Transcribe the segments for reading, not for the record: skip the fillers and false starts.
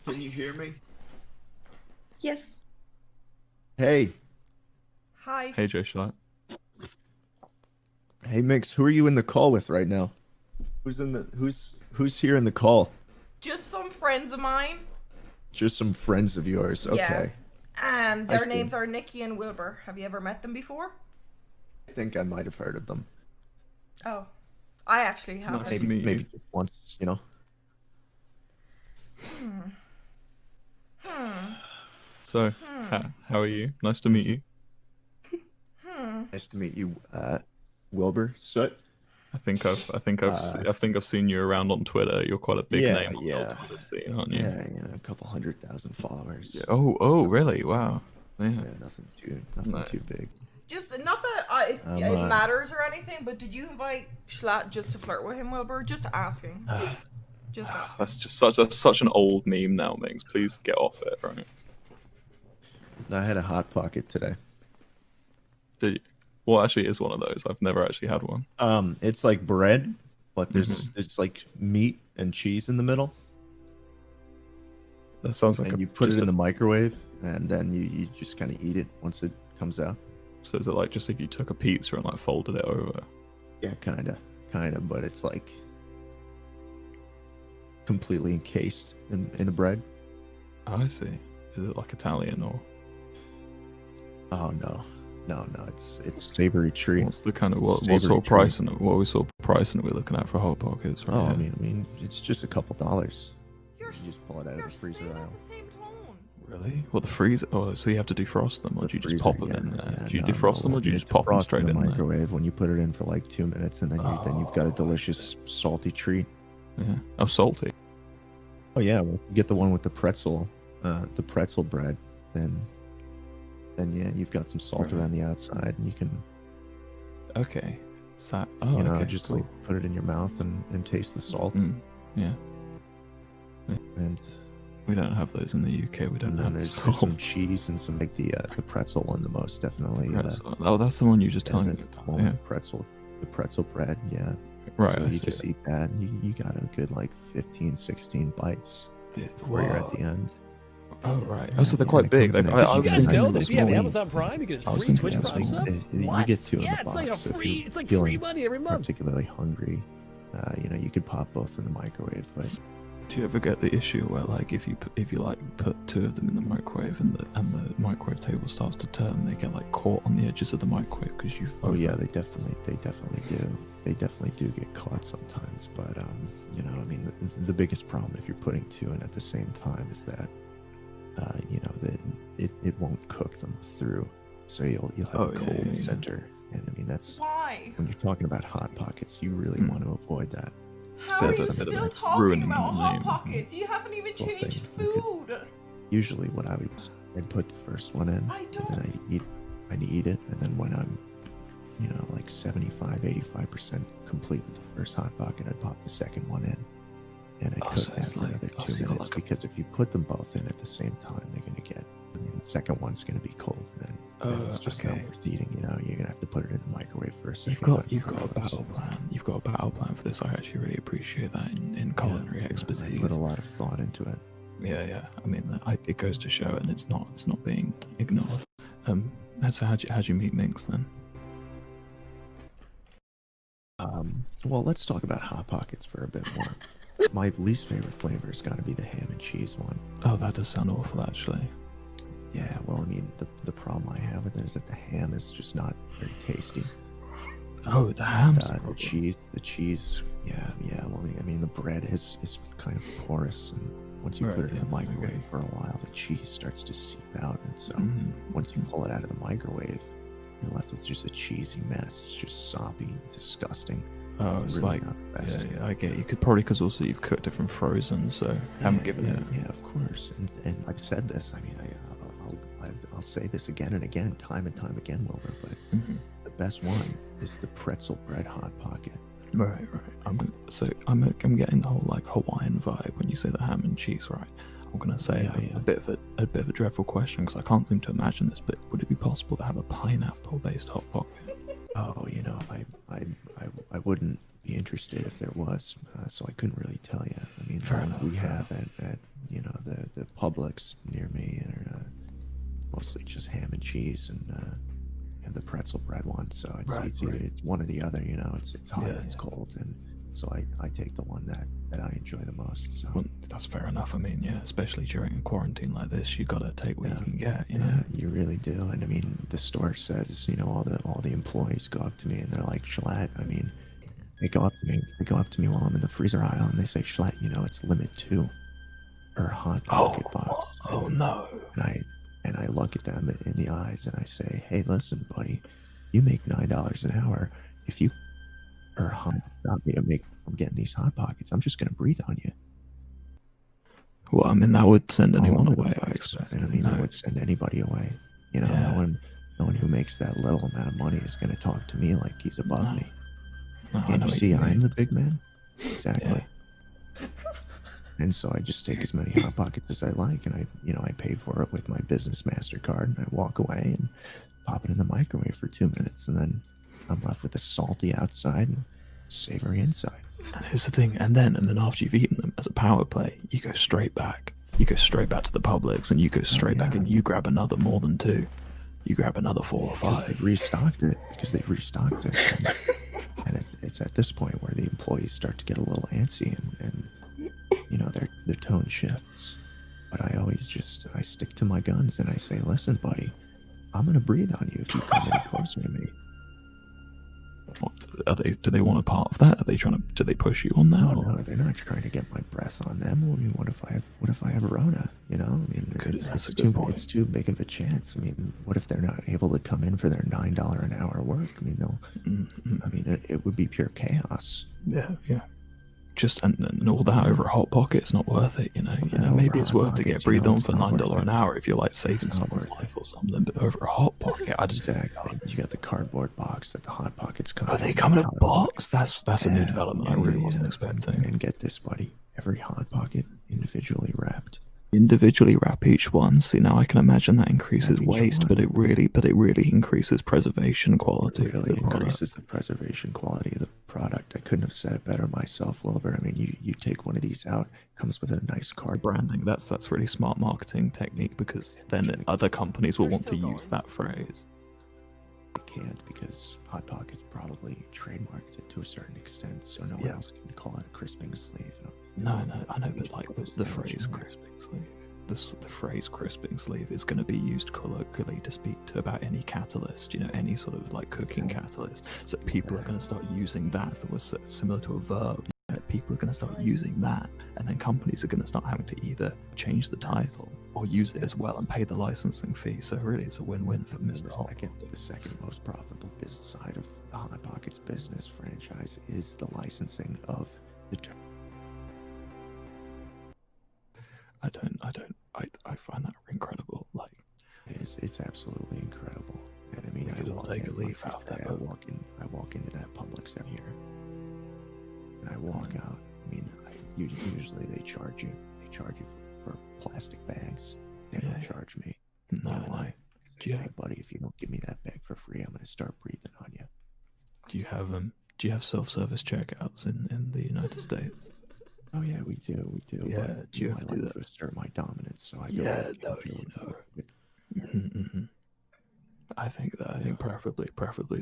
Can you hear me? Yes. Hey, Hi. Hey, Joe Schlatt. hey, Mix. Who are you in the call with right now? Who's here in the call? Just some friends of mine. Just some friends of yours. Yeah. Okay. And I their see. names are Nikki and Wilbur. Have you ever met them before? I think I might have heard of them. Oh. I actually Nice haven't. to Maybe, meet you. maybe just once. So, how are you? Nice to meet you. Nice to meet you, Wilbur Soot. I think I've seen you around on Twitter. You're quite a big Yeah, name on the yeah. old Twitter scene, aren't you? Yeah, a couple 100,000 followers. Yeah. Oh, really? Wow. Yeah. Yeah, nothing No. too big. Just not that it matters or anything, but did you invite Schlatt just to flirt with him, Wilbur? Just asking. Just asking. That's such an old meme now, Mings. Please get off it, right? I had a hot pocket today. Did you? Well, actually, it is one of those. I've never actually had one. It's like bread, but there's like meat and cheese in the middle. That sounds like And you put it in the microwave, and then you just kind of eat it once it comes out. So is it like just if you took a pizza and like folded it over? Yeah, kind of, but it's like completely encased in the bread. Oh, I see. Is it like Italian or? Oh no, it's savory treat. What's the kind of what Savory sort of treat. pricing? What sort of pricing are we looking at for hot pockets? Right Oh, I here? mean, it's just a couple dollars. You're You just pull it out of you're the freezer saying aisle. at the same tone. Really? Well, the freezer. Oh, so you have to defrost them, or The do you just freezer, pop them yeah, in there? yeah, Do you no, defrost them, no, or do you you just pop them defrost straight in in the there? microwave when you put it in for like 2 minutes, and then you've got a delicious salty treat. Yeah. Oh, salty. Oh yeah, well, you get the one with the pretzel bread, then yeah, you've got some salt Right. around the outside, and you can Okay. So, oh, okay, just cool. like put it in your mouth and taste the salt. Yeah. And We don't have those in the UK. We don't then have there's salt. some cheese and some like the pretzel one, the most definitely. Oh, that's the one you just Yeah, telling me the about. one Yeah. with the pretzel bread, yeah. Right. So I you see just it. eat that, and you got a good like 15, 16 bites before you're at the end. Oh, right. Oh, so they're Yeah, quite it big. comes in I extra Did was you guys thinking know they that were if you have small. Amazon Prime, you get I was free thinking Twitch they were Prime small. sub? You What? get two in Yeah, the it's like a box, so if free. you're It's like feeling free money every month. particularly hungry, you could pop both in the microwave. But Do you ever get the issue where, like, if you like put two of them in the microwave and the microwave table starts to turn, they get like caught on the edges of the microwave because you've. oh yeah, they definitely do. They definitely do get caught sometimes. But I mean, the biggest problem if you're putting two in at the same time is that that it won't cook them through, so you'll have a cold center. And I mean, that's Why? when you're talking about hot pockets, you really want to avoid that. How are bit you of a still ruining talking about the hot name. pockets? You haven't even Well, changed thank you. food. Usually, what I would I'd put the first one in, I and don't. then I'd eat it, and then when I'm like 75-85% complete with the first hot pocket, I'd pop the second one in, and I'd Oh, cook so that it's for like- another oh, 2 so you got minutes, like a- because if you put them both in at the same time, they're gonna get. I mean, the second one's gonna be cold, and then it's just not okay. worth eating. You're gonna have to put it in the microwave for a second. You've got a battle plan. You've got a battle plan for this. I actually really appreciate that in culinary expertise. I put a lot of thought into it. Yeah. I mean, it goes to show, and it's not being ignored. So how'd you meet Minx then? Well, let's talk about hot pockets for a bit more. My least favorite flavor has got to be the ham and cheese one. Oh, that does sound awful, actually. Yeah, well, I mean, the problem I have with it is that the ham is just not very tasty. Oh, the ham's The cheese, yeah. Well, I mean, the bread is kind of porous, and once you Right, put it in yeah, the microwave okay. for a while, the cheese starts to seep out, and so Mhm. once you pull it out of the microwave, you're left with just a cheesy mess. It's just soppy, disgusting. Oh, it's really like, not the best. yeah, I get. You could probably because also you've cooked it from frozen, so haven't given it. Yeah, of course. And I've said this. I mean, I'll say this again and again, time and time again, Wilbur. But Mhm. the best one is the pretzel bread hot pocket. Right. I'm getting the whole like Hawaiian vibe when you say the ham and cheese, right? I'm gonna say Yeah. a bit of a dreadful question because I can't seem to imagine this, but would it be possible to have a pineapple-based hot pocket? Oh, I wouldn't be interested if there was. So I couldn't really tell you. I mean, the Fair ones enough, we fair have at the Publix near me are mostly just ham and cheese and the pretzel bread one. So it's either it's one or the other. You know, it's hot or it's cold, and so I take the one that I enjoy the most. So well, that's fair enough. I mean, yeah, especially during a quarantine like this, you gotta take what you can get. You know, you really do. And I mean, the store says, you know, all the employees go up to me and they're like, Schlatt. I mean, they go up to me while I'm in the freezer aisle and they say, Schlatt, you know, it's limit 2 per hot pocket box. Oh no. And I look at them in the eyes and I say, hey, listen, buddy, you make $9 an hour. If you stop me from getting these hot pockets, I'm just gonna breathe on you. Well, I mean, that would send anyone away, I expect. And I mean, that would send anybody away. You know, no one who makes that little amount of money is gonna talk to me like he's above me. Can't you see I'm the big man? Exactly. Yeah. And so I just take as many hot pockets as I like, and I pay for it with my business MasterCard, and I walk away and pop it in the microwave for 2 minutes, and then I'm left with a salty outside and savory inside. And here's the thing, and then after you've eaten them as a power play, you go straight back. You go straight back to the Publix, and you go straight back, and you grab another more than 2. You grab another 4 or 5. They've restocked it. And it's at this point where the employees start to get a little antsy and you know, their tone shifts. But I stick to my guns and I say, listen, buddy, I'm gonna breathe on you if you come any closer to me. Do they want a part of that? Do they push you on that? No, they're not trying to get my breath on them. I mean, what if I have Rona? You know, I mean, it's too big of a chance. I mean, what if they're not able to come in for their $9 an hour work? I mean, it would be pure chaos. Yeah. Just and all that over a hot pocket, it's not worth it, you know. Maybe it's worth to get breathed on for $9 an hour if you're like saving someone's life or something. But over a hot pocket, exactly. You got the cardboard box that the hot pockets come. Oh, they come in a box. That's a new development I really wasn't expecting. And get this, buddy, every hot pocket individually wrapped. Individually wrap each one. See, now I can imagine that increases waste, but it really increases preservation quality. It really increases the preservation quality of the product. I couldn't have said it better myself, Wilbur. I mean, you take one of these out, comes with a nice card. Branding. That's really smart marketing technique, because then other companies will want to use that phrase. I can't, because Hot Pockets probably trademarked it to a certain extent, so no one else can call it a crisping sleeve. No, I know, but like the phrase crisping sleeve. The phrase crisping sleeve is going to be used colloquially to speak to about any catalyst, you know, any sort of like cooking catalyst. So people are going to start using that. That was similar to a verb. People are going to start using that, and then companies are going to start having to either change the title or use it as well and pay the licensing fee. So really, it's a win-win for Mr. Hot. The second most profitable business side of the Hot Pockets business franchise is the licensing of the term. I find that incredible. Like, it's absolutely incredible. And I mean, take a leaf out of that. I walk into that Publix out here, and I walk out. I mean, usually they charge you for plastic bags. They don't charge me. No, you know why? Hey, buddy, if you don't give me that bag for free, I'm gonna start breathing on you. Do you have self-service checkouts in the United States? Oh yeah, we do. Yeah, but, do you have to do that? To assert my dominance, so I go. Yeah, no, you know. I think preferably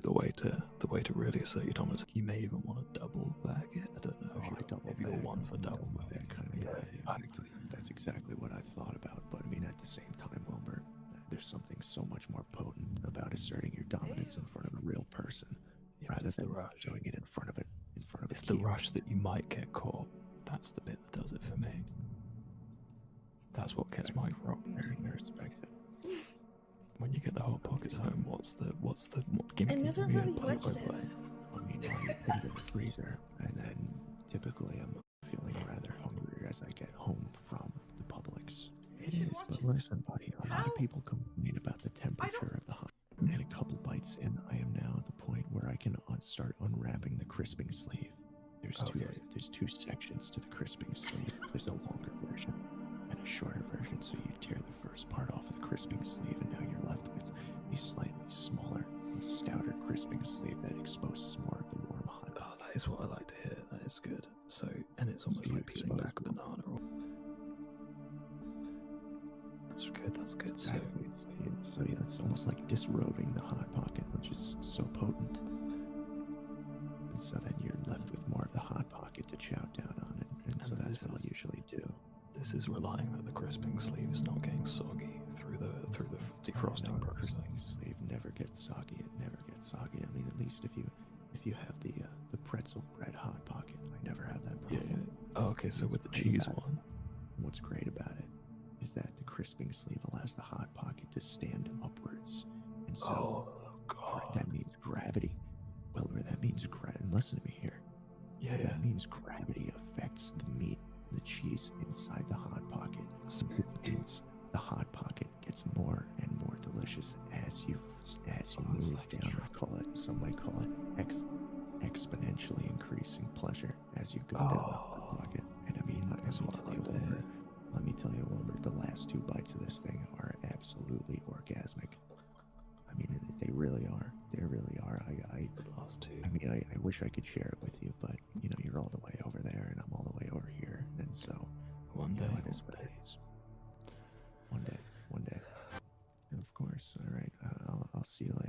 the way to really assert your dominance. You may even want to double bag it. I don't know if you're one for double bag. That's exactly what I've thought about. But I mean, at the same time, Wilbur, there's something so much more potent about asserting your dominance in front of a real person, rather than doing it in front of it. It's the rush that you might get caught. That's the bit that does it for me. That's what gets my rock. I respect it. When you get the Hot Pockets home, what gimmick? I never really watched it. I mean, you put it in the freezer, and then typically I'm feeling rather hungry as I get home from the Publix. It is, but listen, buddy, a lot of people complain about the temperature of the hot. And a couple bites in, I am now at the point where I can start unwrapping the crisping sleeve. There's two sections to the crisping sleeve. There's a longer version and a shorter version. So you tear the first part off of the crisping sleeve, and now you're left with a slightly smaller, stouter crisping sleeve that exposes more of the warm hot. Oh, that is what I like to hear. That is good. So, and it's almost like peeling back a banana. That's good. That's good. Exactly. So yeah, it's almost like disrobing the hot pocket, which is so potent. And so then you're left with more of the hot pocket to chow down on, and so that's what I'll usually do. This is relying that the crisping sleeve is not getting soggy through the defrosting process. The crisping sleeve never gets soggy. It never gets soggy. I mean, at least if you have the pretzel bread hot pocket, I never have that problem. Yeah. Oh, okay, so with the cheese one. What's great about it is that the crisping sleeve allows the hot pocket to stand upwards, and so that means gravity. Well, that means listen to me here. Yeah. That means gravity affects the meat, the cheese inside the hot pocket. So it means the hot pocket gets more and more delicious as you move like down. Some might call it exponentially increasing pleasure as you go down the hot pocket. And I mean, let me tell you, Wilbur, the last 2 bites of this thing are absolutely orgasmic. I mean, they really are. They really are. I wish I could share it with you, but you know, you're all the way over there, and I'm all the way over here, and so one day it is what it is. One day. And of course. All right. I'll see you later.